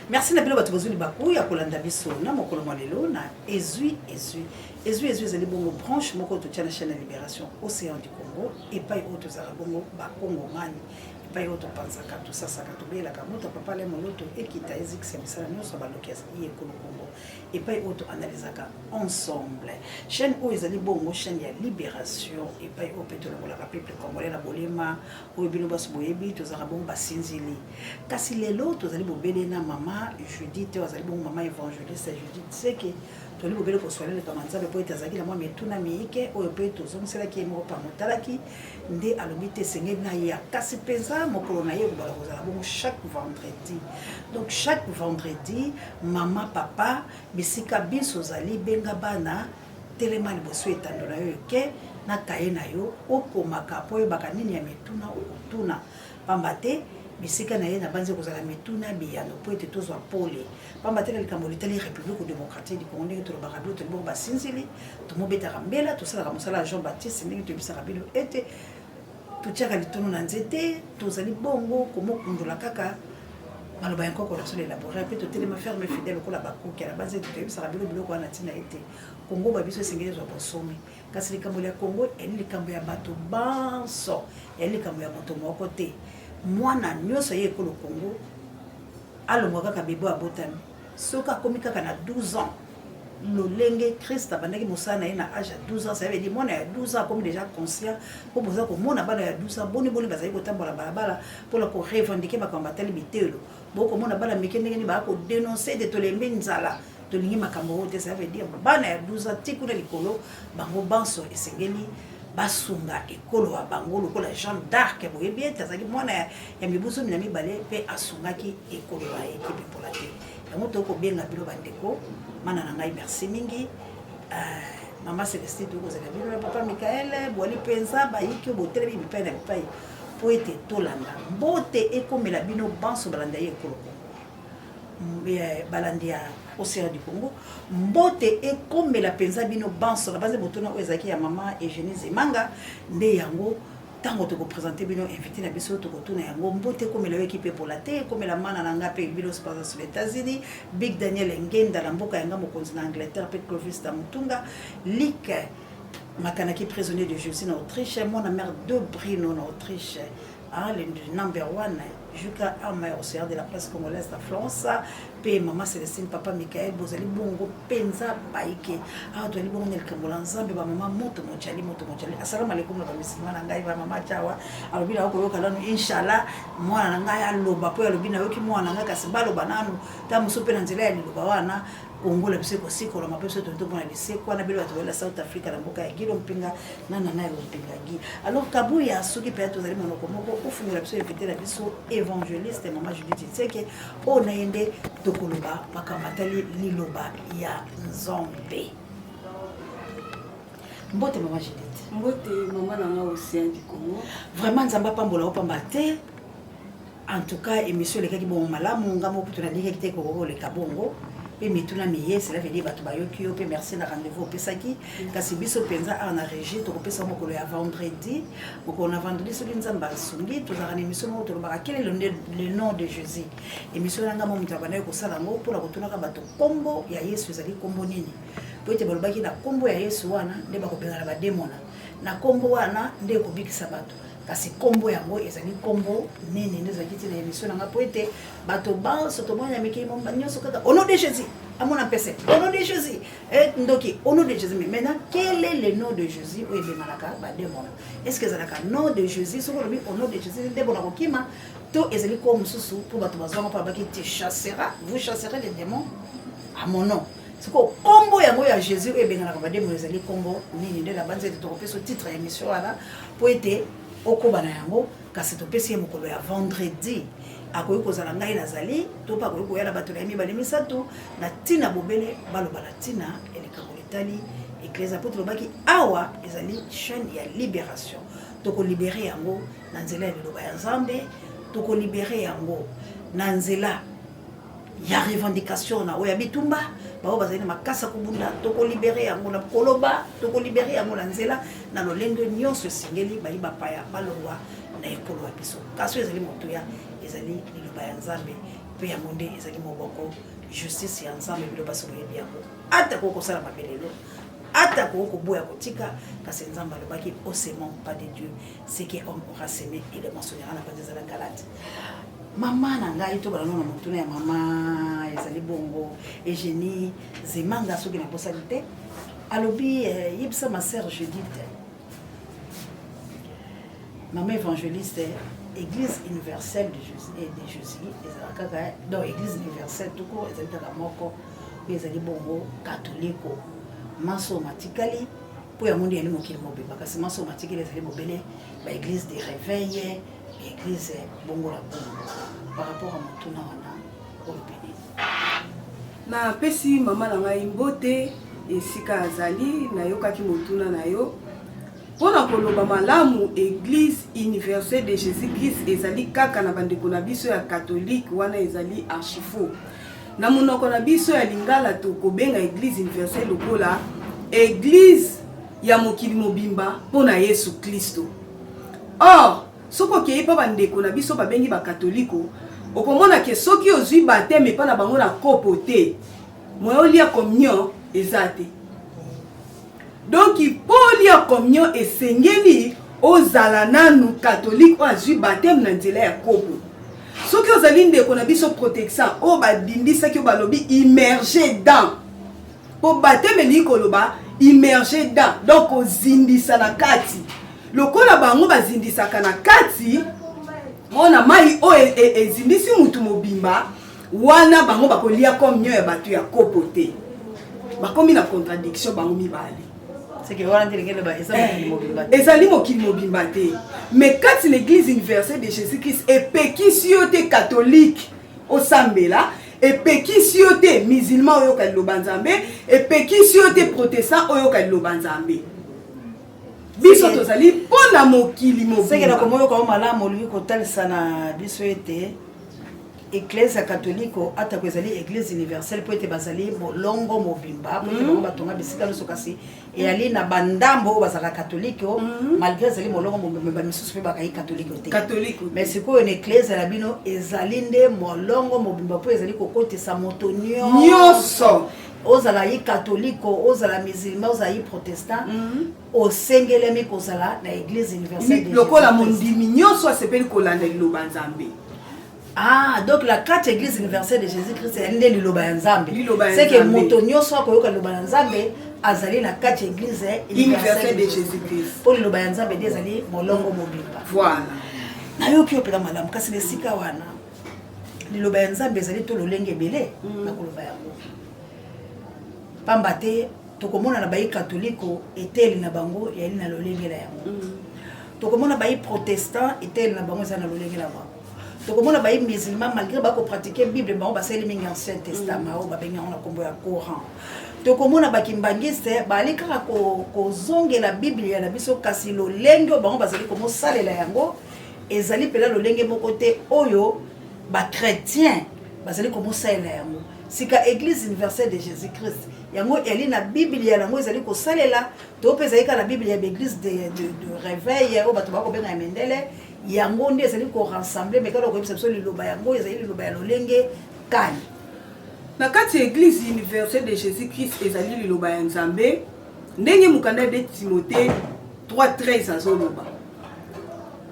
Merci na bilo bato bazuli baku ya kolanda biso na mokolo malelo na ezui ezali bongo branche moko to tchana chaîne Libération Océan du Congo et pas autres za bongo ba Congo mani et pas autres panzaka tout ça saka to bela ka moto papa le moloto ekita ezix misala nyoso ba lokias ye ko Congo et pas autres analysaka ensemble chaîne o ezali bongo chaîne ya Libération et pas autres to la peuple congolais na bolema o bino baso boyebi to za bongo basinzili kasi lelo to zali bobele na mama Judith ozali bongo mama évangéliste Judith c'est que to li bobele ko soirée le kamanzabe po etazaki na moi metuna miike oyo pe to zomusela ki mo pa motalaki nde alobite senge na ya kasi peza mokolo na ye ko bala kozala bongo chaque vendredi donc chaque vendredi mama papa bisika biso zali benga bana telema liboso etando na yo ke na kaye na yo okomaka po yebaka nini ya metuna okotuna pambate bisika na ye na banze kozala metuna biyano po ete tozwa pole pambate na likambo litali république démocratique du Congo ndenge tolobaka bilo tolibo basinzili tomobetaka mbela tosalaka mosala ya Jean Baptiste ndenge toyebisaka bilo ete totiaka litono na nzete tozali bongo komokundola kaka maloba ya nkoko na solo élaboré mpe totelema ferme fidèle lokola bakoki ala banze toyebisaka bilo biloko wana ntina ete Congo babiso esengeli ezwa bosomi kasi likambo ya Congo eli likambo ya bato banso eli likambo ya moto moko te mwana nyonso ye ekolo Congo alongwa kaka bebo abotami soki akomi kaka na 12 ans lolenge Christ abandaki mosala na ye na âge ya 12 ans ça veut dire mwana ya 12 ans akomi déjà conscient po boza komona bana ya 12 ans boni bazali kotambola balabala mpona korevendike makambo batali bitelo bokomona bana mike ndenge nini bakodénonce de tolembi nzala tolingi makambo oyo te ça veut dire bana ya 12 ans ti kuna likolo bango banso esengeli basunga ekolo wa bango lokola Jean d'Arc boyebi ete azalaki mwana ya mibuso na mibale mpe asungaki ekolo wa ekipe mpola te yango tokobenga bilo bandeko mana na ngai merci mingi mama Célestine tokozala bino na papa Michael bwali mpenza bayiki botelemi bipai na bipai po ete tolanda mbote ekomela bino banso balanda ye ekolo balandi ya Océan du Congo mbote ekomela penza bino banso na baze botona oyo ezaki ya mama Eugénie Zemanga nde yango tango toko présenter bino invité na biso toko tuna yango mbote ekomela équipe pour la terre ekomela mana na nga pe bino sponsor sur les États-Unis Big Daniel Ngenda na mboka yanga mokonzi na Angleterre pe Clovis Tamutunga Lick makanaki prisonnier de Jésus na Autriche mon mère de Brino na Autriche le number 1 Juka Ama Océan de la presse congolaise à France pe mama Célestine papa Michael bozali bongo penza baike toali bongo nel kambola nzambe ba mama moto mochali assalamu alaikum na bamisima na ngai ba mama chawa alobina ko yoka lanu inshallah mwana na ngai aloba po alobina yoki mwana na ngai kasi baloba nanu ta musope na nzela ya liloba wana Congola biseko siko la mapeso tonto bona biseko na bilo bato la South Africa na mboka ya Gilo mpinga nana na lo mpinga gi alors kabuya soki pe to zali monoko moko ofungola biso invité na biso évangéliste mama Judith Tseke ona ende tokoloba makamatali liloba ya nzombe mbote mama Judith mbote mama na nga Océan du Congo vraiment nzamba pambola opamba te en tout cas émission les kaki bon malamu ngamo kutuna ndike kiteko ko le kabongo pe mituna miye cela veut dire bato bayoki yo pe merci na rendez-vous pesaki kasi biso penza en régie to kopesa mokolo ya vendredi mokolo na vendredi so nzamba sungi to za émission mo to ba quel est le nom de Jésus émission nga mo mutabana ko sala ngo pour la kotuna ka bato kombo ya Yesu ezali kombo nini po ete balobaki na kombo ya Yesu wana nde bakobenga na bademona na kombo wana nde ko bikisa bato kasi kombo yango ezali kombo nene ndezo kiti na émission nga po ete bato ba soto moya miki mo banyoso kaka au nom de Jésus amona pese au nom de Jésus et ndoki au nom de Jésus mais maintenant quel est le nom de Jésus ou ebe malaka ba demona est-ce que zalaka nom de Jésus soko lobi au nom de Jésus de bona kokima to ezali ko mususu pour bato bazwa pa baki te chassera vous chasserez les démons à mon nom siko kombo yango ya Jésus ou ebe malaka ba demona ezali kombo nini nde la banze de tokopesa titre ya émission ala po ete okobana yango kasi topesi ye mokolo ya vendredi akoyi kozala ngai nazali to pa akoyi koyala bato na ye mibale misato na ntina bobele baloba na ntina elikambo litali eklesa po tolobaki awa ezali chaîne ya Libération tokolibere yango na nzela ya liloba ya nzambe tokolibere yango na nzela ya revendication na oyo ya bitumba bao bazali na makasa kubunda tokolibere yango na koloba tokolibere yango na nzela na lolenge nyonso esengeli bayi bapaya balongwa na ekolo ya biso kasi ezali moto ya ezali liloba ya nzambe pe ya monde ezali moboko justice ya ensemble bilo baso boyebi yango ata ko kosala mabelelo ata ko boya kotika kasi nzamba lobaki au sément pas de Dieu c'est que homme aura sémé et le mensonnier na pas des la galate mama na ngai to bana na motuna ya mama ezali bongo Eugénie zemanga soki na posalité alobi yebisa ma sœur Judith maman évangéliste Église universelle de Jésus donc Église universelle tout court ezali kaka moko ezali bongo catholique maso matikali po ya mundi ya mokili mobimba kasi maso matikali ezali mobele ba église de réveil église bongo la bongo par rapport à motuna wana olopeni na pesi mama na ngai mbote esika azali nayokaki motuna na yo pona koloba malamu église universelle de Jésus-Christ ezali kaka na bandeko na biso ya catholique wana ezali archifaux na monoko na biso ya lingala to kobenga église universelle lokola église ya mokili mobimba pona Yesu Kristo. Or soko ke pa bandeko na biso babengi ba katoliko okomona ke soki ozwi baptême pa na bango na kopo te moyo lia communion ezate. Donc pour lia communion esengeli ozala nanu catholique ozwi baptême na nzela ya kopo. Soki ozali ndeko na biso protection o badindisa ki balobi immergé dans po baptême ni koloba immergé dans donc ozindisa na kati lokola bango bazindisaka na kati mona mai o ezindisi mutu mobimba wana bango bakolia communion ya batu ya kopo te bakomi na contradiction bango mibale c'est que wana ndengele ba ezali mokili mobimba te mais kati l'église universelle de Jésus-Christ epekisi yo te catholique osambela epekisi yo te musulman oyo ka liloba nzambe epekisi yo te protestant oyo ka liloba nzambe biso tozali pona mokili mobimba c'est que na komoyo ka malamu lui kotalisa na biso ete église catholique ata ko ezali église universelle po ete bazali molongo mobimba po ete batonga bisika loso kasi et ali na bandambo bazala catholique malgré ezali molongo mobimba misusu pe bakai catholique te catholique mais siko une église la bino ezali nde molongo mobimba po ezali kokotisa moto nyonso ozala yi catholique ozala musulman ozala yi protestant osengelemi kozala na église universelle lokola mondimi nyonso asepeli kolanda liloba nzambe. Ah, donc la carte église universelle de Jésus-Christ c'est l'une des liloba nzambe. C'est que moto nyonso akoyoka liloba nzambe azali na carte église universelle de Jésus-Christ. Pour liloba nzambe ezali molongo mobimba. Voilà. Na yo ki opela malamu kasi le sika wana. Liloba nzambe ezali to lolenge belé na koloba yango. Pambate tokomona na bayi catholique eteli na bango yali na lolenge la yango. Tokomona bayi protestant eteli na bango za na lolenge la bango. Donc on a des musulmans malgré qu'ils pratiquent la Bible, on a des Ancien Testament, on a des Coran. Donc on a des kimbangiste, bali kaka ko zonge la Bible ya na biso kasi lo lengo bango bazali komo sale la yango ezali pela lo lenge mo côté oyo ba chrétien bazali komo sale la yango. Sika église universelle de Jésus-Christ yango eli na Bible ya yango ezali ko sale la to peza ika la Bible ya l'église de réveil o bato ba ko benga mendele yango nde ezali ko rassembler mais quand on koyebisa biso liloba yango ezali liloba ya lolenge kani na kati église universelle de Jésus-Christ ezali liloba ya nzambe ndenge mukanda de Timothée 3:13 azoloba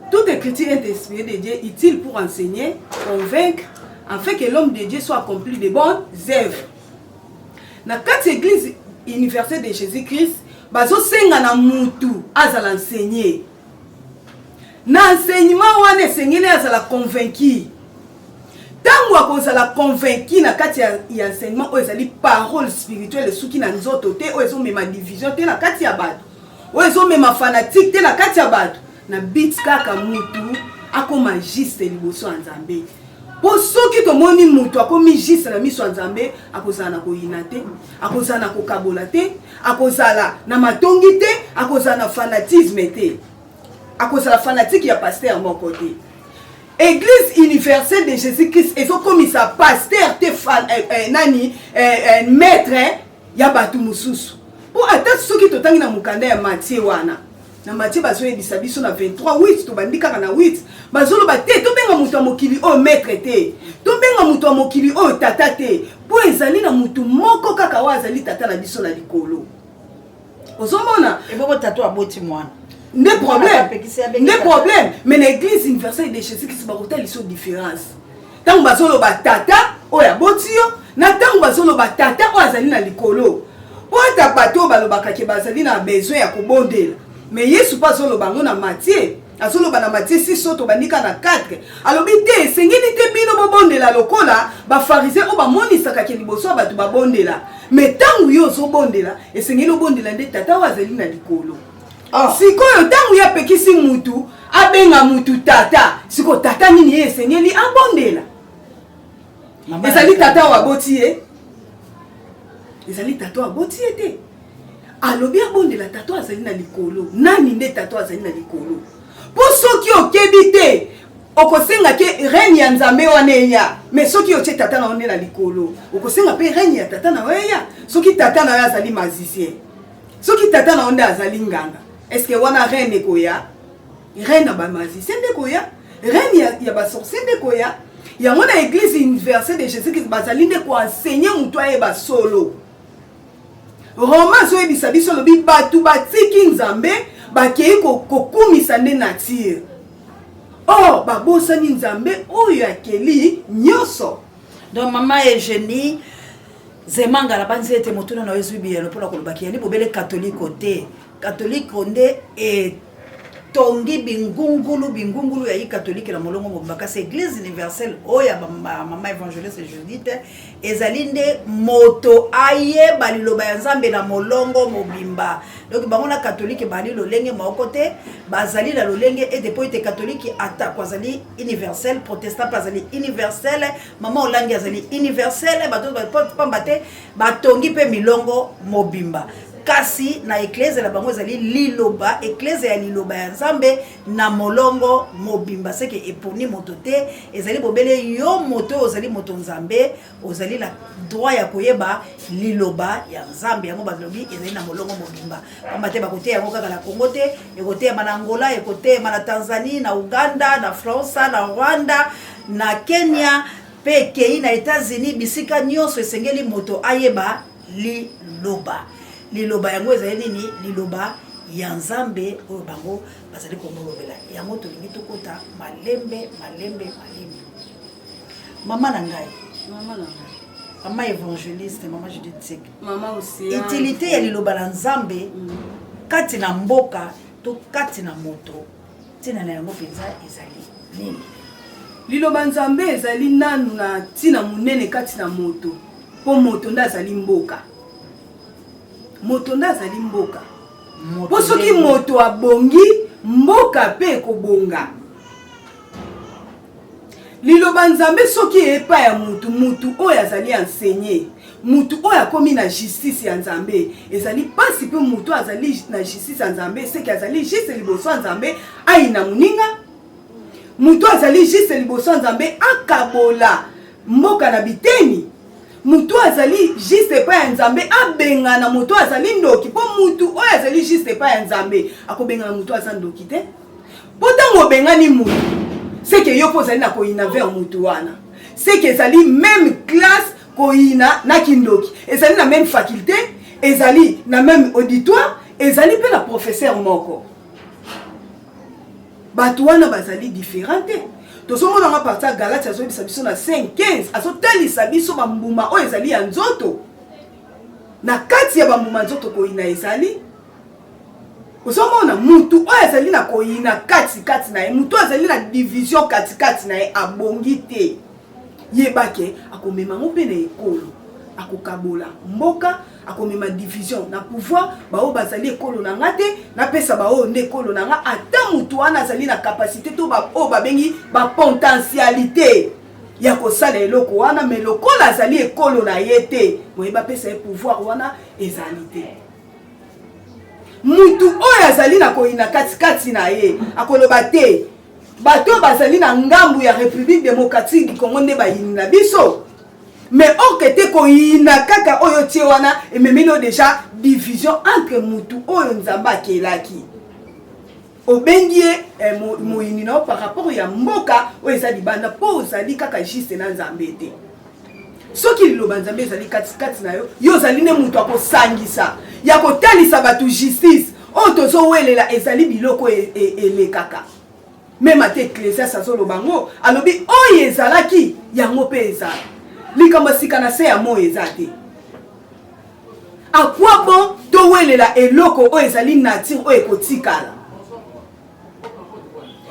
toute écriture est inspirée de Dieu utile pour enseigner convaincre afin que l'homme de Dieu soit accompli de bonnes œuvres. Na kati église universelle de Jésus-Christ bazo senga na mutu azala enseigner na enseignement wana sengeli azala convaincu tango akozala convaincu na kati ya enseignement oyo ezali parole spirituelle suki na nzoto te oyo ezomema division te na kati ya bato oyo ezomema fanatique te na kati ya bato na bit kaka mutu akoma juste liboso ya nzambe po soki tomoni mutu akomi juste na miso ya nzambe akozala na koyina te akozala na kokabola te akozala na matongi te akozala na fanatisme te akozala fanatique ya pasteur mon côté. Église universelle de Jésus-Christ ezokomisa pasteur te maître ya batu mususu po ata soki totangi na mukanda ya Matthieu wana na Matthieu bazoyebisa biso na 23:8 tobandi kaka na 8 bazoloba te tobenga mutu ya mokili oyo maître te tobenga mutu ya mokili oyo tata te po ezali na mutu moko kaka oyo azali tata na biso na likolo ozomona eboko tata aboti mwana nde problème mais na église universelle de Jésus Christ bakotaliso différence ntango bazoloba tata oyo aboti yo na ntango bazoloba tata oyo azali na likolo po ata bato oyo balobaka ke bazali na besoin ya kobondela mais Yesu mpo azoloba yango na Matthieu azoloba na Matthieu 6 soto bandika na 4 alobi te esengeli te bino bobondela lokola bafarisien oyo bamonisaka ke liboso ya bato babondela mais ntango yo ozobondela esengeli obondela nde tata oyo azali na likolo sikoyo ntango yo apekisi mutu abenga mutu tata sikoyo tata nini ye esengeli abondela ezali tata oyo aboti ye ezali tata oyo aboti ye te alobi abondela tata oyo azali na likolo nani nde tata oyo azali na likolo po soki okebi te okosenga ke reine ya nzambe wana eya mais soki otie tata na onde na likolo okosenga mpe reine ya tata na oya soki tata na oyo azali magicien soki tata na onde azali nganga est-ce que wana reine ekoya reine ya bamagicien nde koya reine ya basorcier nde koya yango na église universelle de Jésus Christ bazali nde koenseigner mutu ayeba solo Romans oyebisa biso lobi batu batiki nzambe bakei kokumisa nde nature or babosani nzambe oyo akeli nyonso. Donc maman Eugénie zemanga la banzi ete motuna na ezwi biyelo mpona kolobaki yani bobele catholique te catholique onde et tongi bingungulu ya catholique na molongo mobaka c'est église universelle oya mama évangéliste Judith ezalinde moto aye baliloba ya nzambe na molongo mobimba. Donc bango na catholique bali lolenge maokote bazali la lolenge et depuis te catholique ata kwazali universel protestant bazali universel mama olangi azali universel bato pambate batongi pe milongo mobimba. Kasi na église la bango ezali liloba église ya liloba ya nzambe na molongo mobimba seke eponi moto te ezali bobele yo moto ozali moto nzambe ozali la droit ya koyeba liloba ya nzambe yango balobi ezali na molongo mobimba pambate bakote yango kaka na Congo te ekote ya na Angola ekote ya na Tanzanie na Uganda na France na Rwanda na Kenya pe kei na États-Unis bisika nyonso esengeli moto ayeba liloba. Liloba yango ezali nini liloba ya nzambe oyo bango bazali komolobela yango tolingi tokota malembe. Mama na ngai mama évangéliste mama Judith Tsek mama aussi utilité ya liloba na nzambe kati na mboka to kati na moto tina na yango penza ezali nini liloba nzambe ezali nanu na tina munene kati na moto po moto nda azali mboka moto nda azali mboka po soki moto abongi mboka pe kobonga liloba nzambe soki epa ya mutu oyo azali enseigné mutu oyo akomi na justice ya nzambe ezali pasi pe mutu azali na justice ya nzambe seki azali juste liboso ya nzambe aina muninga mutu azali juste liboso ya nzambe akabola mboka na biteni mutu azali juste epa ya nzambe abengana mutu azali ndoki po mutu oyo azali juste epa ya nzambe akobengana mutu aza ndoki te po ntango obengani mutu seke yo po ozali na koyina vers mutu wana seke ezali même classe koyina na kindoki ezali na même faculté ezali na même auditoire ezali pe na professeur moko bato wana bazali différent te tozomona nga parti ya Galate azobisa biso na 5:15 azotalisa biso bambuma oyo ezali ya nzoto na kati ya bambuma nzoto koyina ezali ozomona mutu oyo azali na koyina kati na ye mutu azali na division kati na ye abongi te yebake akomema ngo mpe na ekolo akokabola mboka akomema division na pouvoir bao bazali ekolo na nga te napesa bao nde ekolo na nga ata mutu wana azali na capacité to oyo babengi bapotentialité ya kosala eloko wana me lokola azali ekolo na ye te moyeba pesa ye pouvoir wana ezali te mutu oyo azali na koyina kati na ye akoloba te bato bazali na ngambu ya République démocratique du Congo nde bayini na biso mais okete koyina kaka oyo tie wana ememino déjà division entre mutu oyo nzamba akelaki obengie moyini na par rapport ya mboka oyo eza libanda po ozali kaka juste na nzambe te soki liloba nzambe ezali kati na yo yo ozali ne mutu akosangisa ya kotalisa bato justice oyo tozowelela ezali biloko elekaka meme ate ecclésias azoloba ngo alobi oyo ezalaki yango mpe ezala likambo sika na se ya moyo eza te akwa bon towelela eloko oyo ezali nature oyo ekotikala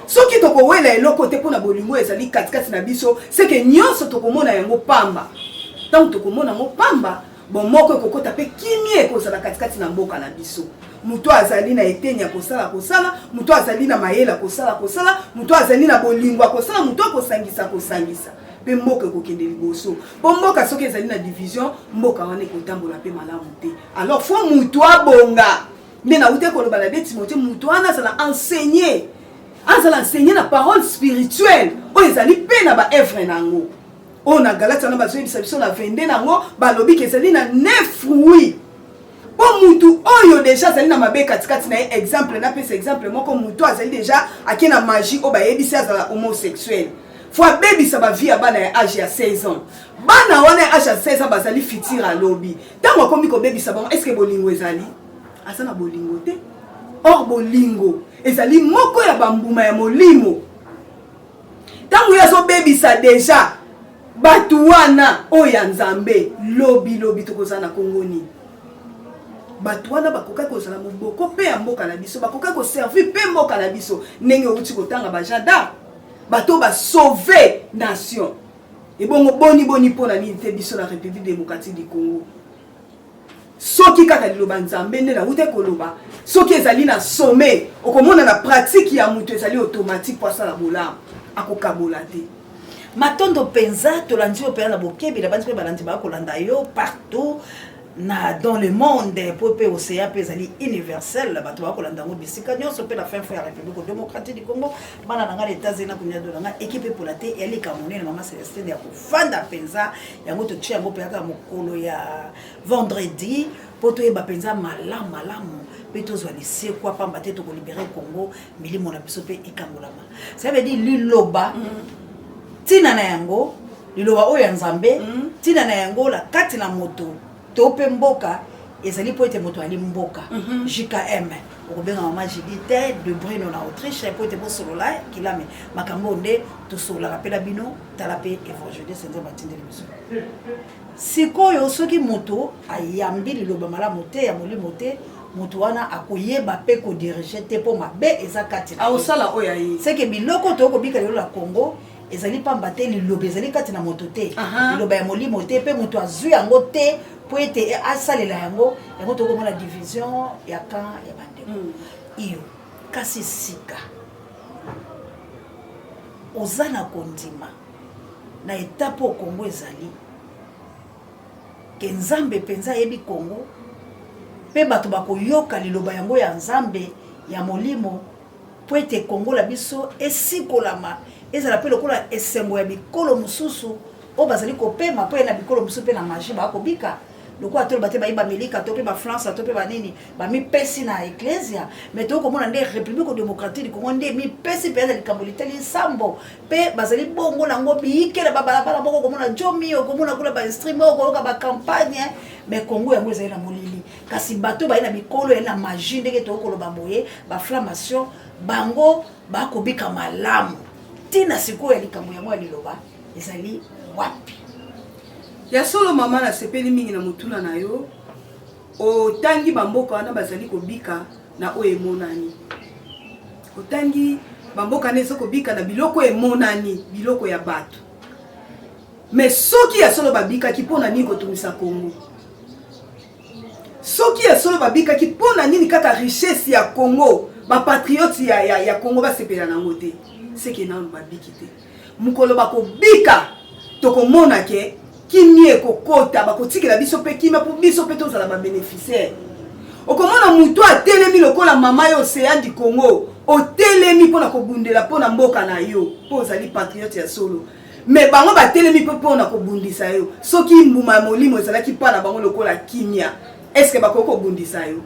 soki tokowela eloko te mpona bolingo ezali katikati na biso seke nyonso tokomona yango pamba ntango tokomona yango pamba bon moko ekokota mpe kimia ekozala katikati na mboka na biso mutu azali na eteni ya kosala mutu azali na mayele kosala mutu azali na bolingo akosala mutu akosangisa mpe mboka ekokende liboso mpo mboka soki ezali na division mboka wana ekotambola mpe malamu te alors fo mutu abonga nde nauti koloba na de Timothée mutu wana azala enseigner na parole spirituelle oyo ezali mpe na baevre nango oyo na Galate wana bazoyebisa biso na 22 nango balobi ke ezali na 9 fruits po mutu oyo deja azali na mabe katikati na ye exemple napesa exemple moko mutu azali deja ake na magie oyo bayebisi azala homosexuel fo abebisa bavie ya bana ya age ya 16 ans bana wana ya age ya 16 ans bazali futur alobi ntango akomi kobebisa bango estce bolingo ezali aza na bolingo te or bolingo ezali moko ya bambuma ya molimo ntango yo azobebisa deja bato wana oyo ya nzambe lobi tokozala na kongo nini bato wana bakokaki kozala moboko mpe ya mboka na biso bakokaki koservi mpe mboka na biso ndenge outi kotanga bajada bato basauve nation ebongo boni mpona nini te biso na République démocratique du Congo soki kaka liloba nzambe nde nauti koloba soki ezali na sommet okomona na pratique ya mutu ezali automatique po asala bolamu akokabola te matondo penza tolandi opera na bokebi na bandi mpe balandi bakolanda yo partout dans le monde po mpe océan mpe ezali universel bato bakolanda yango bisika nyonso mpe na fin ya République démocratique du Congo bana na nga na États-Unis na kunyado na nga équipe epola te eyalika monene mama Célestine ya kofanda mpenza yango totie yango mpe kaka mokolo ya vendredi po toyeba mpenza malamu mpe tozwa lisekwa pamba te tokolibere Congo milimo na biso mpe ekangolama ça veut dire liloba tina na yango liloba oyo ya nzambe tina na yango la kati na moto tope mboka ezali po ete moto ali mboka JKM okobenga mama Judith de Bruno na Autriche po ete bosolola kilame makambo nde tosolola pela bino tala pe évangile senze batindeli biso sikoyo soki moto ayambi liloba malamu te ya molimo te moto wana akoyeba pe ko diriger te po mabe eza kati na osala oyo ayi seke biloko to kobika lelo la Congo ezali pamba te liloba ezali kati na moto te liloba ya molimo te pe moto azwi yango te po ete asalela yango tokomona division ya camp ya bandeko iyo kasi sika oza na kondima na etape o Congo ezali ke nzambe mpenza ayebi Congo mpe bato bakoyoka liloba yango ya nzambe ya molimo po ete Congo la biso esikolama ezala mpe lokola esengo ya bikolo mosusu oyo bazali kopema mpo ye na bikolo mosusu mpe na magie bakobika lokola toloba te bayi bamelika to mpe bafrance to mpe banini bamipesi na eklesia mais tokomona nde République démocratique du Congo nde mipesi mpe na likambo litali nsambo mpe bazali bongo nango biyikela babalabala moko okomona jomi okomona kula bainstrument okoyoka bacampagne mais Congo yango ezali na molili kasi bato bayi na bikolo yali na magie ndenge tokoloba boye baflammation bango bakobika malamu tina sikoyo ya likambo yango ya liloba ezali wapi ya solo mama na sepeli mingi na mutuna na yo otangi bamboka wana bazali kobika na oyo emonani otangi bamboka nezo kobika na biloko emonani biloko ya bato mais soki ya solo babikaki mpona nini kotumisa Congo soki ya solo babikaki mpona nini kaka richesse ya Congo bapatriote ya Congo basepela nango te seke nano babiki te mukolo bakobika tokomona ke kimie kokota bakotikela biso mpe kimia mpo biso mpe tozala babénéficiaire okomona mutu atelemi lokola mama yo Océan du Congo otelemi mpona kobundela mpona mboka na yo mpo ozali patriote ya solo mais bango batelemi mpe mpona kobundisa yo soki mbuma ya molimo ezalaki mpa na bango lokola kimia eske bakoki kobundisa yo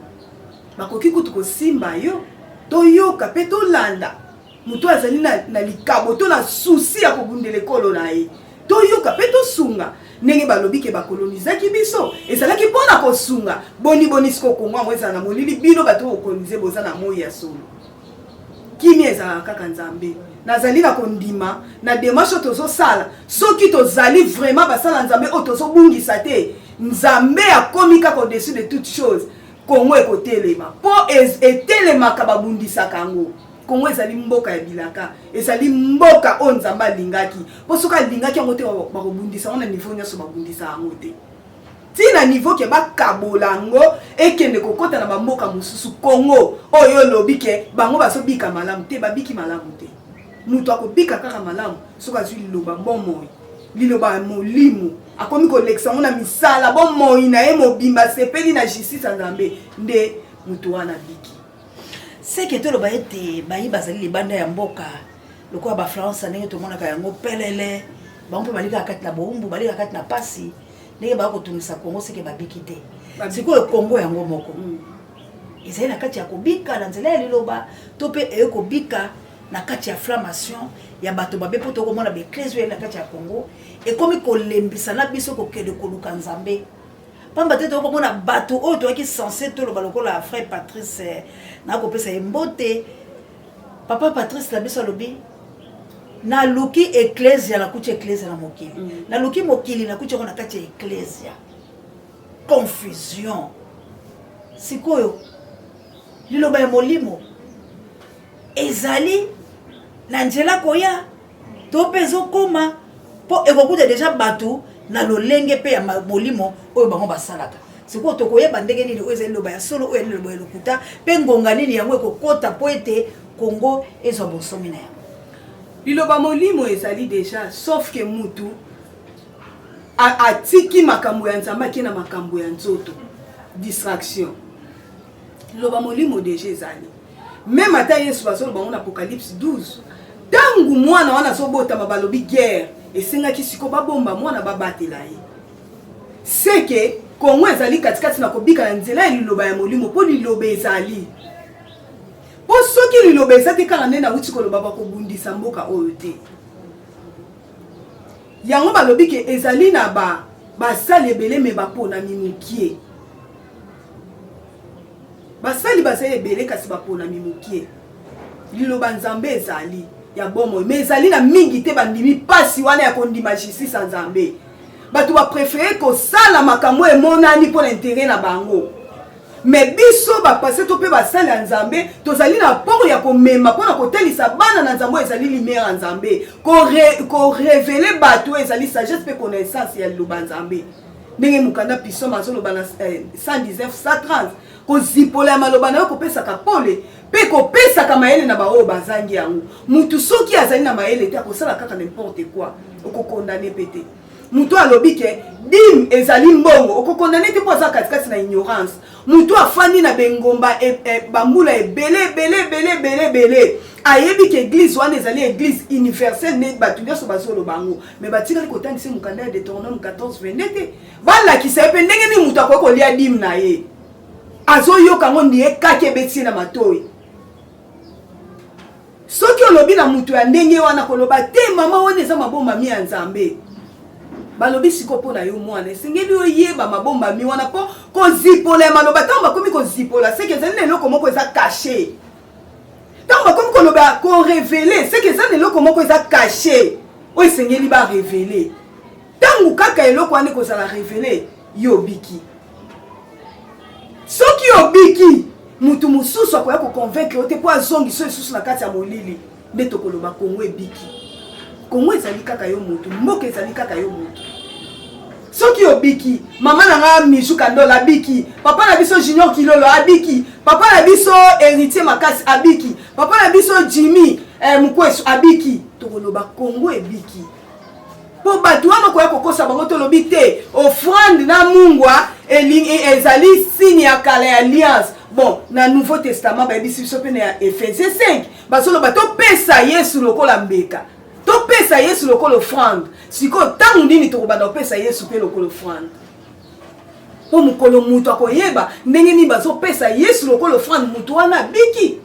bakoki kutu kosimba yo toyoka pe tolanda moto azali na likabo to na souci ya kobundela ekolo na ye toyoka pe tosunga ndenge balobi ke bakolonizaki biso ezalaki mpona kosunga boni siko kongo yango ezala na molili bino bato kokolonize boza na moi ya solo kimia ezalaka kaka nzambe nazali na kondima na démarche oyo tozosala soki tozali vraiment basala nzambe oyo tozobungisa te nzambe akomi kaka au-dessus de toute chose kongo ekotelema mpo etelemaka babundisaka yango kongo ezali mboka ya bilaka ezali mboka oyo nzambe alingaki mpo soki alingaki yango te bakobundisa yango na niveau nyonso babundisa yango te tina niveau ke bakabola yango ekende kokota na bamboka mosusu kongo oyo olobi ke bango bazobika malamu te babiki malamu te moto akobika kaka malamu soki azwi liloba bomoi liloba ya molimo akomi kolekisa yango na misala bomoi na ye mobimba sepeli na justice ya nzambe nde moto wana biki seke toloba ete bayi bazali libanda ya mboka lokola bafrance ndenge tomonaka yango pelele bango mpe balikaka kati na boumbu balikaka kati na pasi ndenge bakotungisa kongo seke babiki te sikoyo kongo yango moko ezali na kati ya kobika na nzela ya liloba to mpe eye kobika na kati ya flammation ya bato babe mpo tokomona baeklesi oyo na kati ya kongo ekomi kolembisa na biso kokende koluka nzambe pamba te tokomona bato oyo toyaki censé toloba lokola frère Patrice nakopesa ye mbote papa Patrice na biso alobi naluki eklesia nakuti eklesia na mokili naluki mokili nakuti yango na kati ya eklesia confusion sikoyo liloba ya molimo ezali na nzela koya to mpe ezokoma mpo ekokuta deja bato na lolenge mpe ya molimo oyo bango basalaka sikoyo tokoyeba ndenge nini oyo ezali liloba ya solo oyo ezali liloba ya lokuta mpe ngonga nini yango ekokota mpo ete kongo ezwa bonsomi na yango liloba molimo ezali deja sauf ke mutu atiki makambo ya nzambe ake na makambo ya nzoto distraction liloba molimo deja ezali même ata yesu bazoloba ngo na apocalypse 12 ntango mwana wana azobotama balobi guerre esengaki siko babomba mwana babatela ye seke kongo ezali katikati na kobika na nzela ya liloba ya molimo mpo liloba ezali mpo soki liloba eza te kaka nde nauti koloba bakobundisa mboka oyo te yango balobi ke ezali na basali ebele me baponami mokie basali bazali ebele kasi baponami mokie liloba nzambe ezali ya bomoi me ezali na mingi te bandimi pasi wana ya kondima justice ya nzambe bato baprefere kosala makambo emonani mpo na intere na bango me biso bapase to mpe basali ya nzambe tozali na mpoko ya komema mpona kotelisa bana na nzambe ezali lumiere ya nzambe korevele bato ezali sagesse mpe connaissance ya liloba nzambe ndenge mokanda piso mazoloba na 119:130 kozipola ya maloba na yo kopesaka pole mpe kopesaka mayele na baoyo bazangi yango mutu soki azali na mayele te akosala kaka n'importe quoi okokondane mpe te mutu alobi ke dime ezali mbongo okokondane te mpo aza katikati na ignorance mutu afandi na bengomba bambula ebele ayebi ke église wana ezali église universelle ne bato nyonso bazoloba yango me batikali kotangisa mokanda ya Deutéronome 14:22 te balakisa ye mpe ndenge nini mutu akoki kolia dime na ye azoyoka yango ndiye kaki ebeti na matoi soki olobi na mutu ya ndenge wana koloba te mama wana eza mabombami ya nzambe balobi siko mpo na yo mwana esengeli oyeba mabombami wana mpo kozipola ya maloba ntango bakomi kozipola seke ezali na eloko moko eza kashe ntango bakomi koloba korevele seke eza na eloko moko eza kashe oyo esengeli barevele ntango kaka eloko wana ekozala revele yo biki soki obiki mutu mosusu akoya koconvaincre yo te mpo azongisa lisusu na kati ya molili nde tokoloba kongo ebiki kongo ezali kaka yo mutu mboka ezali kaka yo mutu soki obiki mama na nga Mijuka Ndola abiki papa na biso Junior Kilolo abiki papa na biso Héritier Makasi abiki papa na biso Jimmy Mukwesu abiki tokoloba kongo ebiki po bato wana koya kokosa bango tolobi te offrande na mungwa ezali signe ya kala ya alliance bon na Nouveau Testament bayebisi biso mpe na Ephésiens 5 bazoloba topesa Yesu lokola mbeka topesa Yesu lokola offrande siko ntango nini tokobanda kopesa Yesu mpe lokola offrande po mokolo mutu akoyeba ndenge nini bazopesa Yesu lokola offrande mutu wana biki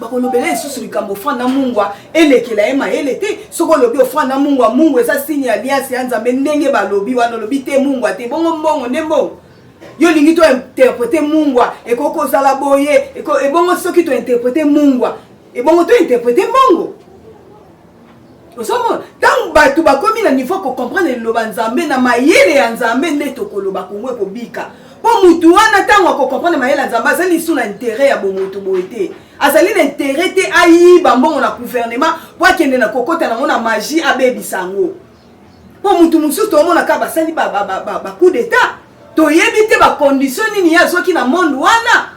bakolobela lisusu likambo ofranda mungwa elekela ye mayele te soki olobi ofranda mungwa eza signe ya alliance ya nzambe ndenge balobi wana olobi te mungwa te bongo mbongo nde mbongo yo lingi tointerprete mungwa ekoki kozala boye ebongo soki tointerprete mungwa ebongo tointerprete mbongo osomona ntango bato bakomi na niveau kocomprendre liloba nzambe na mayele ya nzambe nde tokoloba kongo ekobika mpo mutu wana ntango akocomprendre mayele ya nzambe azali lisu na intere ya bomoto boye te azali na intere te ayiba mbongo na gouvernement po akende na kokota nango na magie abebisa yango mpo mutu mosusu tomonaka basali bacoup d'état toyebi te bacondition nini ye azwaki na monde wana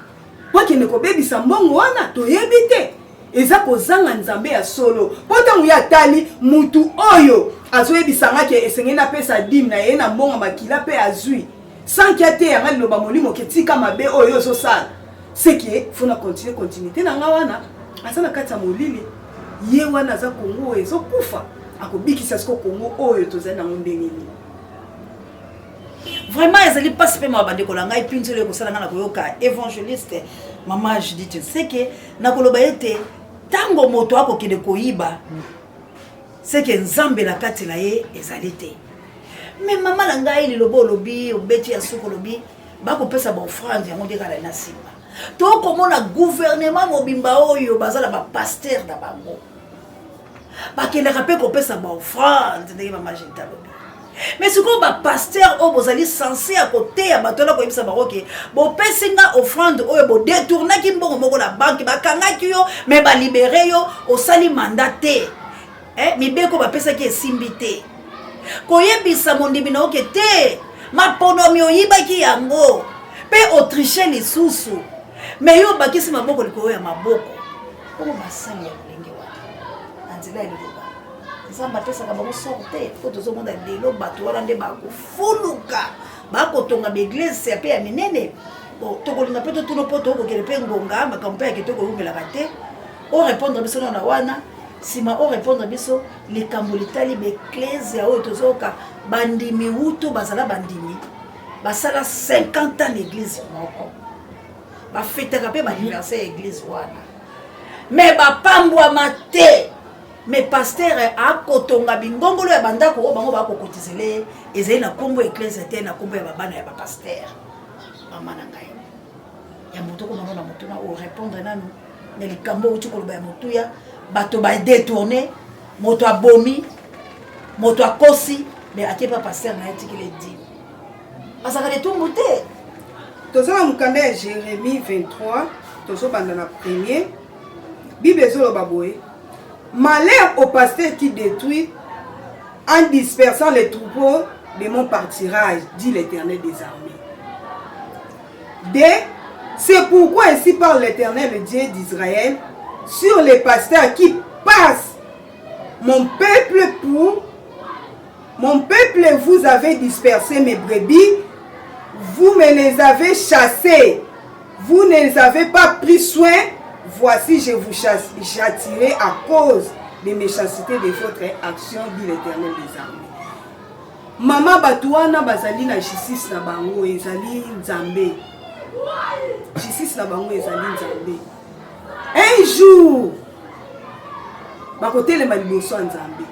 po akende kobebisa mbongo wana toyebi te eza kozanga nzambe ya solo mpo ntango ye atali mutu oyo azoyebisangaki esengeli apesa dime na ye na mbongo makila mpe azwi sanki ate yanga liloba molimo ketika mabe oyo ozosala seke fona continuité na nga wana aza na kati ya molili ye wana aza kongo oyo ezokufa akobikisa siko kongo oyo tozali nango ndenge nini vraiment ezali mpasi mpe mabandeko na ngai mpinzolo ekosala nga na koyoka évangéliste mama Judith seke nakoloba ete ntango moto akokende koyiba seke nzambe na kati na ye ezali te me mama na ngai liloba olobi obeti ya suku olobi bakopesa baofrande yango nde kala na nsima tokomona gouvernement mobimba oyo bazala bapaster na bango bakendaka mpe kopesa baofrande ndenge mama Judith alobi mais sikoyo bapaster oyo bozali censé ya koteya bato wana koyebisa bango ke bopesi nga offrande oyo bodetournaki mbongo moko na banke bakangaki yo me balibere yo osali mandat te mibeko bapesaki esimbi te koyebisa mondimi na oke te maponomi oyibaki yango mpe autriche lisusu me yo bakisi maboko likolo ya maboko oyo basali ya molenge wana na nzela ya liloba nzambe apesaka bango soro te po tozomona lelo bato wana nde bakofuluka bakotonga baeglise ya mpe ya minene tokolinga mpe totuna mpo tokokele mpe ngonga makambo mpe ya kitoko eumelaka te orépondre biso na wana nsima orépondre biso likambo litali baeglise oyo tozoyoka bandimi wutu bazala bandimi basala 50 ans na eglise moko bafetaka mpe baaniversaire ya eglise wana me bapambwama te mais pasteur akotonga bingongolo ya bandako oyo bango bakokotizele ezali na kombo eklese te na kombo ya babana ya bapaster mama na ngai ya moto komona na motu na orépondre nanu na likambo outi koloba ya motuya bato badetourne moto abomi moto akosi me atie pa paster na ye tikile dime azaka letumbu te tozala mokanda ya Jérémie 23 tozobanda na premier bible ezoloba boye malheur au pasteur qui détruit en dispersant les troupeaux de mon pâturage, dit l'Éternel des armées. C'est pourquoi ainsi parle l'Éternel, le Dieu d'Israël, sur les pasteurs qui passent. Mon peuple, vous avez dispersé mes brebis, vous me les avez chassés, vous ne les avez pas pris soin. Voici, je vous châtierai à cause des méchancetés de votre action, dit l'Éternel des armées. Mama Batouana bazali na justice na bango ezali nzambe. Justice na bango ezali nzambe. Un jour, bakotelema liboso ya nzambe.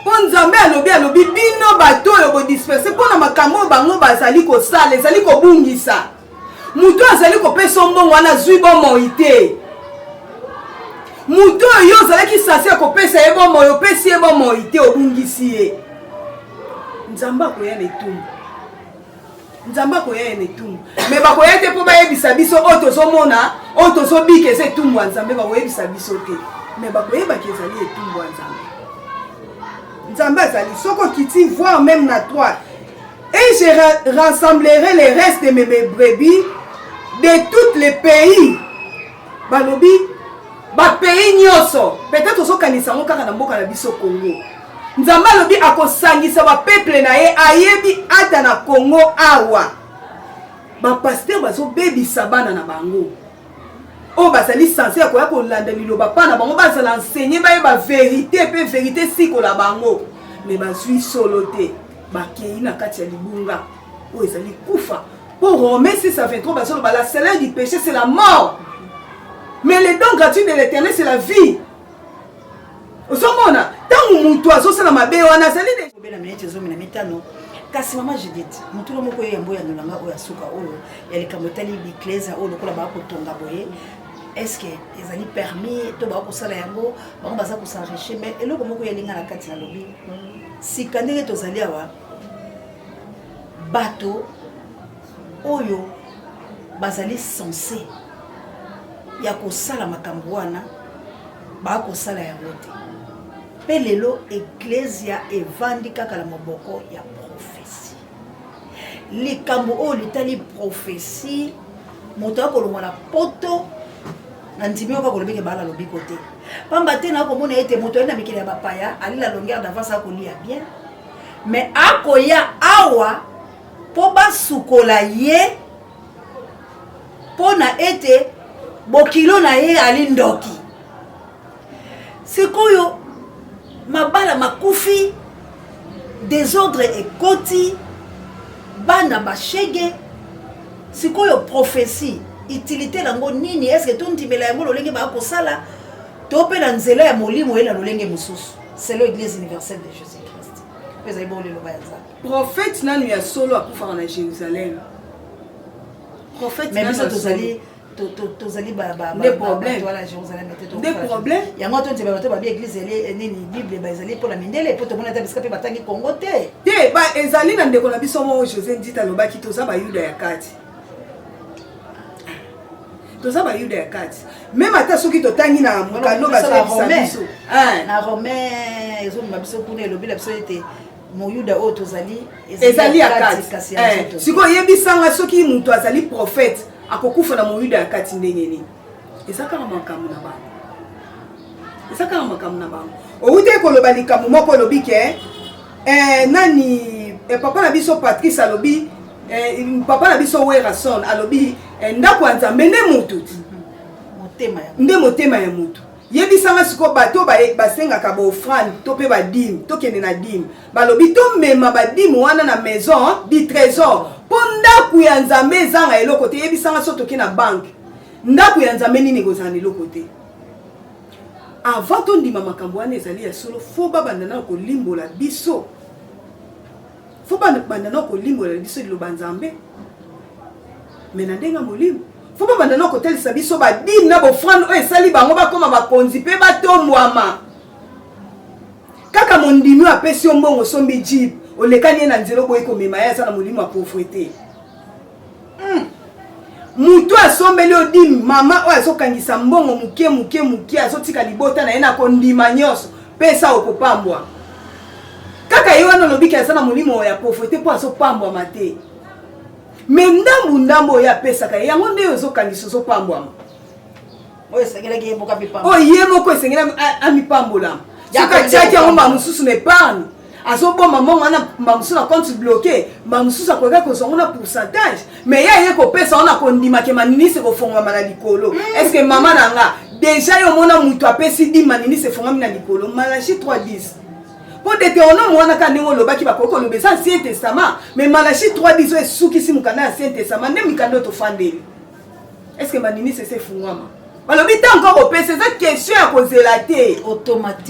Po nzambe alobi bino bato oyo bodisperse mpo na makambo bango bazali kosala ezali kobungisa. Muto azali kopesa mbongo wana zwi bomoi te. Muto oyo ozalaki sasi ya kopesa ye bomoi opesi ye bomoi te obungisi ye. Nzamba koya na etumbu. Nzamba koya na etumbu. Me bakoya te po bayebisa biso oyo tozomona oyo tozobika eza etumbu ya nzambe bakoyebisa biso te. Me bakoyebaki ezali etumbu ya nzambe. Nzamba azali soko kiti voir même na toi. Et je rassemblerai les restes de mes brebis de tous les pays. Balobi, ba pays nyoso. Peut-être so kanisa ngo kaka na mboka na biso Congo. Nzamba lobi akosangisa ba peuple na ye ayebi ata na Congo awa. Ba pasteur bazo bebisa bana na bango. O bazali censé akoya ko landa liloba pa na bango bazala enseigner ba vérité pe vérité siko la bango. Mais bazui solo te. Bakei na kati ya libunga oyo ezali kufa. Pour Romains 6:23 la salaire du péché c'est la mort. Mais les dons gratuits de l'éternel, c'est la vie. Osomona, tant que toi, ça na mabe wana sali de. Bela minute zo mina mitano. Kasi mama Judith, mutu lo moko yambo ya nolanga oya suka oyo, ya likamotali bikleza oyo lokola ba ko tonga boye. Est-ce que les ali permis to ba ko sala yango, ba baza ko s'enrichir mais eloko moko ya linga na kati na lobi. Si kandenge to zali awa bato oyo bazali censé ya ko sala makambo wana ba ko sala yango te. Pelelo Ecclesia evandi kaka la moboko ya prophétie. Likambo o litali prophétie moto akolonga na poto na ndimi oka kolobeke bala lobi côté. Pamba te na komona ete moto ena mikili ya bapaya ali la longueur d'avance akolia bien. Mais akoya awa po basukola ye pona ete bokilo na ye ali ndoki. Sikoyo mabala makufi désordre ekoti bana bashege sikoyo prophétie utilité lango nini est-ce que ton tibela yango lolenge ba kosala to pe na nzela ya molimo ela lolenge mususu c'est l'église universelle de Jésus-Christ peza ibole lo bayanza Prophète nanu ya solo akufa na Jérusalem. Prophète mais biso tozali tozali ba des problèmes voilà Jérusalem était des problèmes ya moi ton tibela ba église ele nini bible ba ezali pour la mindele pour te mona ta biska pe batangi Congo te te ba ezali na ndeko na biso mo José Ndita lobaki toza ba yuda ya kati toza ba yuda ya kati même ata soki totangi na mokano bazali biso na romain ezo mabiso kuna elobi la biso ete moyuda oyo tozali ezali ya kati siko yebisanga soki mutu azali prophète akokufa na moyuda ya kati ndenge nini ezaka makambo na bango ezaka makambo na bango ouite koloba likambo moko lobi ke nani papa na biso Patrice alobi papa na biso Werason alobi ndako ya Nzambe nde mutu motema ya nde motema ya mutu yebisanga siko bato basengaka ba offrande to pe ba dîme to kende na dîme balobi to mema ba dîme wana na maison di trésor po ndako ya Nzambe ezanga eloko te yebisanga so toke na banque ndako ya Nzambe nini kozana eloko te avant to ndima makambo wana ezali ya solo fo babanda na kolimbola biso fo banda na kolimbola biso liloba Nzambe mena ndenga molimo fo babanda na kotelisa biso ba dîme na bofrande oyo esali bango bakoma bakonzi pe batombwama kaka mondimi apesi yo mbongo sombi jib olekani ye na nzela boye komema ye aza na molimo ya pauvreté mutu asombeli yo dîme mama oyo azokangisa mbongo muke azotika libota na ye na kondima nyonso pesa okopambwa kaka ye wana olobiki aza na molimo ya pauvreté mpo azopambwama te me ndambu oyo apesaka ye yango nde ozokangisa ozopambwama oyo esengelaki ye moko amipambola oyo ye moko esengeli amipambolama soki atiaki yango mba mosusu na épargne azoboma mbongo wana mba mosusu na compte bloqué mba mosusu akoka kozongo na pourcentage mais ye aye kopesa wana kondimake maninisi ekofongwama na likolo est ce que mama na nga déjà yo omona mutu apesi di maninisi efongwami na likolo Malachie 3:10 po Deutéronome wana ka ndenge olobaki bakoki koloba eza Ancien Testament mais Malachie 3:10 oyo esukisi mokanda ya Ancien Testament nde mikanda oyo tofandeli est ce que maninisi ese efungwama balobi ta encore opesa eza question ya kozela te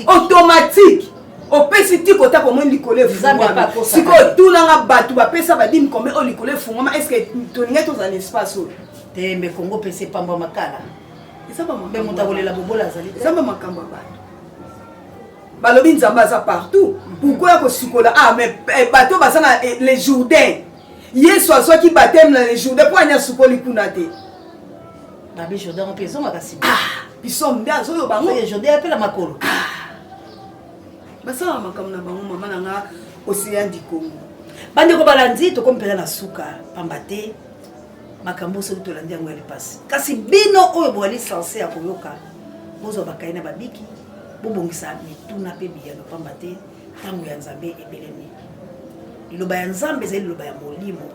automatique opesi ti kota komoi likolo efungwama sikoyo tunanga bato bapesa badimi kombe oyo likolo efungwama est ce que tolingai tozala espace oyo tembe Congo pesi pamba makala eza moto akolela bobola azali eza makambo ya bato balobi Nzambe aza partout pourquoi ya kosikola mais bato baza na le Jourdain Yesu azwaki baptême na le Jourdain mpo anya sukoli kuna te babi Jourdain mpe ezongaka nsima biso nde azoyo bango Jourdain apela makolo basala makambo na bango mama na nga Océan du Congo bandeko balandi tokomi mpenza na suka pamba te makambo soki tolandi yango ya lipasi kasi bino oyo bowali sanse ya koyoka bozwa bakai na babiki bobongisa mituna mpe biyano pamba te ntango ya Nzambe ebelemi liloba ya Nzambe ezali liloba ya molimo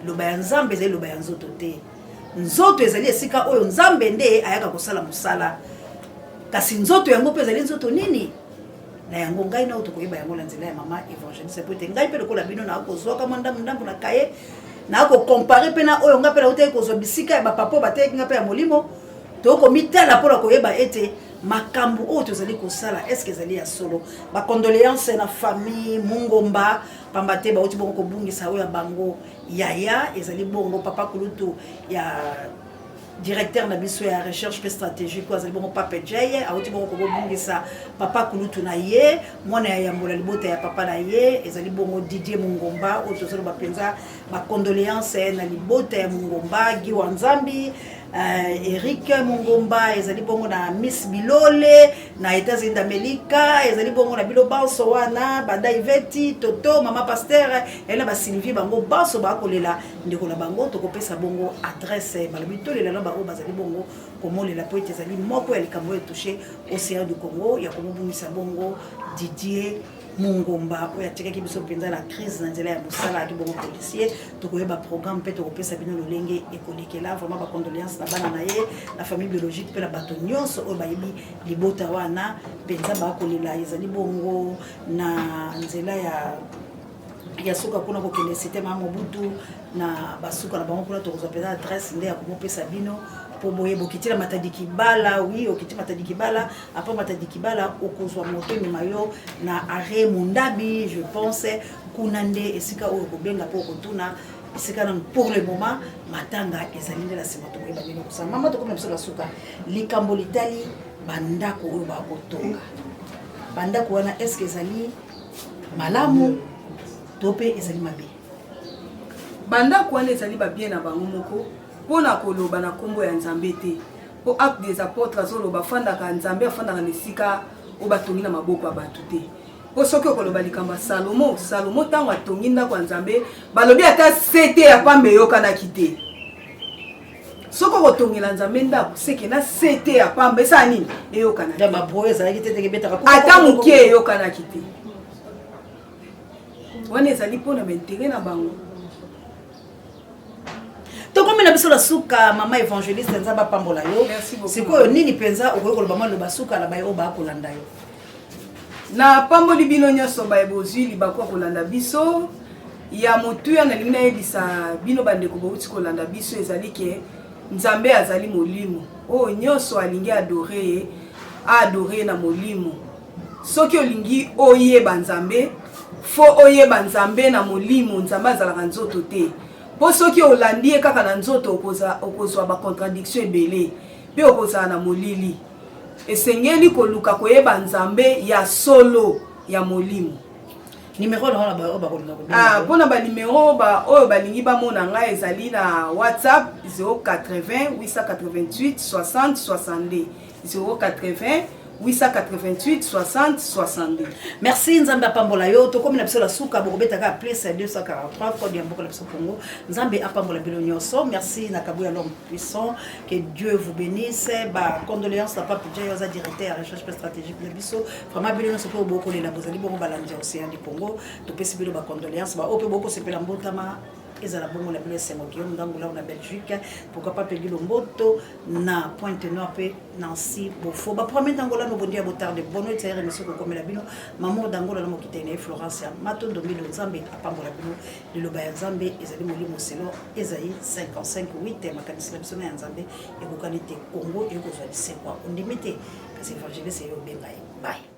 liloba ya Nzambe ezali liloba ya nzoto te nzoto ezali esika oyo Nzambe nde ayaka kosala mosala kasi nzoto yango mpe ezali nzoto nini na yango ngai na tokoyeba yango na nzela ya mama évangéliste po ete ngai mpe lokola bino nakozwaka mwa ndambu na kaye nakokompare mpe na oyo ngai mpe nautaki kozwa bisika ya bapapa bateki ngai mpe ya molimo toko mitala pour koyeba ete makambo o tozali kosala est-ce que ezali ya solo ba condoléances na famille Mungomba pambate ba oti bongo kobungisa oya bango yaya ezali bongo papa kulutu ya directeur na biso ya recherche pe stratégique azali bongo papa Jay awoti bongo kobungisa papa kulutu na ye mwana ya yambola libota ya papa na ye ezali bongo Didier Mungomba o tozalo ba penza ba condoléances na libota ya Mungomba Giwa Nzambi Eric Mungomba ezali bongo na Miss Bilole na États-Unis d'Amérique ezali bongo na bilo banso wana banda Iveti Toto mama Pasteur ela ba Sylvie bango banso ba kolela ndeko na bango tokopesa bongo adresse balobito lela ba o bazali bongo komolela po ezali moko ya likambo e touché Océan du Congo ya komobungisa bongo Didier Mungomba oya tikaki biso penza la crise na nzela ya mosala ki bongo policier tokoyeba programme pe tokopesa bino lolenge ekolekela vraiment ba condoléances na bana na ye la famille biologique pe la bato nyonso oyo bayebi libota wana penza bakolela ezali bongo na nzela ya suka kuna kokende système ya Mobutu na basuka na bango kuna tokozwa penza adresse nde ya komopesa bino po boye bokitila matadiki bala oui okiti matadiki bala après matadiki bala okozwa moto mayo na arrêt Mundabi je pense kunande esika oyo kobenga po kotuna esika pour le moment matanga ezali nde la sima to boye bamino kusama mama to komela biso suka likambo litali bandako oyo bakotonga bandako wana est-ce que ezali malamu to pe ezali mabe bandako wana ezali ba bien na bango moko pona koloba na kombo ya Nzambe te po acte des apôtres azoloba fandaka Nzambe afandaka nesika o batongi na maboko ya bato te po soki okoloba likamba Salomo tango atongi ndako ya Nzambe balobi ata sete ya pambe yokanaki te soko kotongela Nzambe ndako seke na sete ya pambe esa nini eyokanaki da mabroye ezalaki te teke betaka ata moke eyokanaki te wana ezali mpona baintere na bango tokomi na biso la suka mama évangéliste nzamba pambola yo sikoyo nini penza okoki koloba mwa loba suka na bayo bakolanda yo na pamboli bino nyonso bayebozwi libako kolanda biso ya motuya nalingi nayebisa bino bandeko bauti kolanda biso ezali ke Nzambe azali molimo oyo nyonso alingi adore na molimo soki olingi oyeba Nzambe fo oyeba Nzambe na molimo Nzambe azalaka nzoto te po soki olandi kaka na nzoto okozwa ba contradiction ebele pe okozala na molili esengeli koluka koyeba Nzambe ya solo ya molimo numéro na ba bakolinga pona ba numéro oyo balingi bamona ngai ezali na WhatsApp 080 888 60 62 080 888 60 62. Merci Nzambe apambola yo to komi na biso la suka bokobeta ka plus 243 code ya mboko la biso Congo Nzambe apambola bilo nyonso. Merci na kabuya l'homme puissant, que Dieu vous bénisse. Ba condoléances na papa Jay oza directeur à recherche stratégique de biso vraiment bilo nyonso po boko le la bozali bongo balanja Océan du Congo to pesi bilo ba condoléances ba ope boko sepela mbotama ezala bongo la bilo sengo ki ndango la na Belgique pourquoi pas pegi lomboto na Pointe-Noire pe Nancy Bofo ba premier dangola no bondia botarde bono tsere monsieur ko komela bino maman dangola na mokitene Florence Matondo Milo Nzambe apambola bino liloba ya Nzambe ezali molimo selo ezali 55 makanisi biso na Nzambe ekokani te Congo ekozwa bisekwa ondimite kasi evangeliste yo bengai bye.